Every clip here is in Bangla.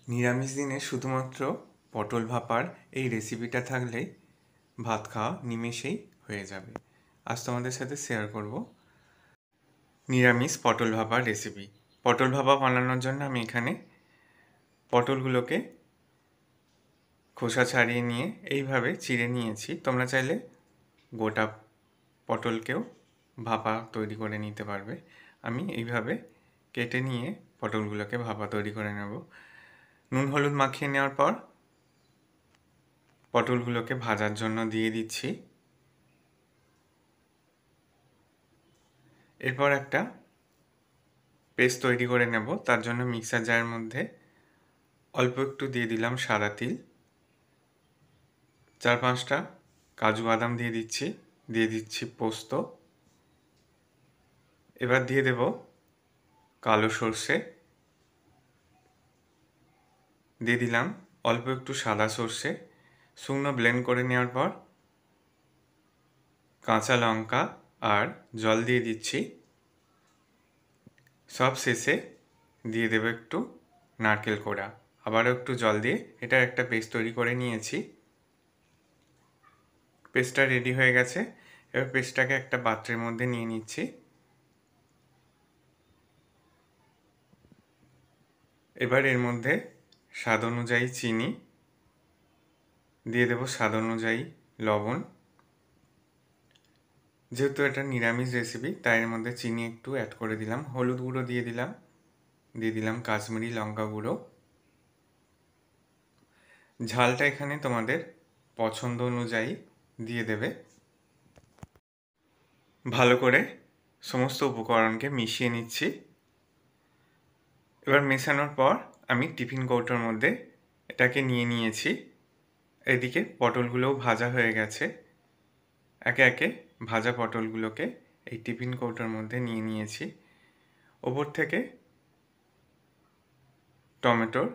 নিরামিষ দিনে শুধুমাত্র পটল ভাপার এই রেসিপিটা থাকলেই ভাত খাওয়া নিমেষেই হয়ে যাবে। আজ তোমাদের সাথে শেয়ার করব নিরামিষ পটল ভাপার রেসিপি। পটল ভাপা বানানোর জন্য আমি এখানে পটলগুলোকে খোসা ছাড়িয়ে নিয়ে এইভাবে চিড়ে নিয়েছি। তোমরা চাইলে গোটা পটলকেও ভাপা তৈরি করে নিতে পারবে। আমি এইভাবে কেটে নিয়ে পটলগুলোকে ভাপা তৈরি করে নেব। নুন হলুদ মাখিয়ে নেওয়ার পর পটলগুলোকে ভাজার জন্য দিয়ে দিচ্ছি। এরপর একটা পেস্ট তৈরি করে নেব। তার জন্য মিক্সার জারের মধ্যে অল্প একটু দিয়ে দিলাম সাদা তিল, 4-5টা কাজু বাদাম দিয়ে দিচ্ছি পোস্ত। এবার দিয়ে দেব কালো সর্ষে, দিয়ে দিলাম অল্প একটু সাদা সর্ষে। শুকনো ব্লেন্ড করে নেওয়ার পর কাঁচা লঙ্কা আর জল দিয়ে দিচ্ছি। সব শেষে দিয়ে দেবো একটু নারকেল কোড়া, আবারও একটু জল দিয়ে এটা একটা পেস্ট তৈরি করে নিয়েছি। পেস্টটা রেডি হয়ে গেছে। এবার পেস্টটাকে একটা পাত্রের মধ্যে নিয়ে নিচ্ছি। এবার এর মধ্যে স্বাদ অনুযায়ী চিনি দিয়ে দেবো, স্বাদ অনুযায়ী লবণ। যেহেতু এটা নিরামিষ রেসিপি তাই এর মধ্যে চিনি একটু অ্যাড করে দিলাম। হলুদ গুঁড়ো দিয়ে দিলাম কাশ্মীরি লঙ্কা গুঁড়ো। ঝালটা এখানে তোমাদের পছন্দ অনুযায়ী দিয়ে দেবে। ভালো করে সমস্ত উপকরণকে মিশিয়ে নিচ্ছি। এবার মেশানোর পর আমি টিফিন কৌটোর মধ্যে এটাকে নিয়ে নিয়েছি। এদিকে পটলগুলোও ভাজা হয়ে গেছে। একে একে ভাজা পটলগুলোকে এই টিফিন কৌটোর মধ্যে নিয়ে নিয়েছি। ওপর থেকে টমেটোর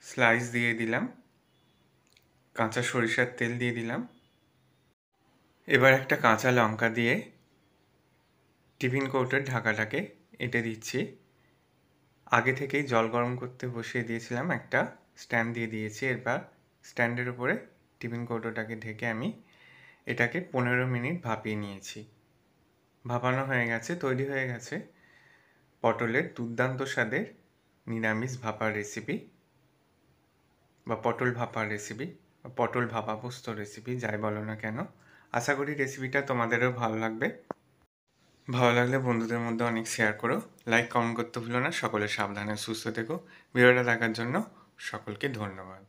স্লাইস দিয়ে দিলাম, কাঁচা সরিষার তেল দিয়ে দিলাম। এবার একটা কাঁচা লঙ্কা দিয়ে টিফিন কৌটোর ঢাকাটাকে এঁটে দিচ্ছি। আগে থেকেই জল গরম করতে বসিয়ে দিয়েছিলাম, একটা স্ট্যান্ড দিয়ে দিয়েছি। এরপর স্ট্যান্ডের উপরে টিফিন কৌটোটাকে ঢেকে আমি এটাকে 15 মিনিট ভাপিয়ে নিয়েছি। ভাপানো হয়ে গেছে, তৈরি হয়ে গেছে পটলের দুর্দান্ত স্বাদের নিরামিষ ভাপার রেসিপি বা পটল ভাপার রেসিপি, পটল ভাপা পোস্ত রেসিপি, যাই বলো না কেন। আশা করি রেসিপিটা তোমাদেরও ভালো লাগবে। ভালো লাগলে বন্ধুদের মধ্যে অনেক শেয়ার করো, লাইক কমেন্ট করতে ভুলো না। সকলে সাবধানে সুস্থ থেকো। ভিডিওটা দেখার জন্য সকলকে ধন্যবাদ।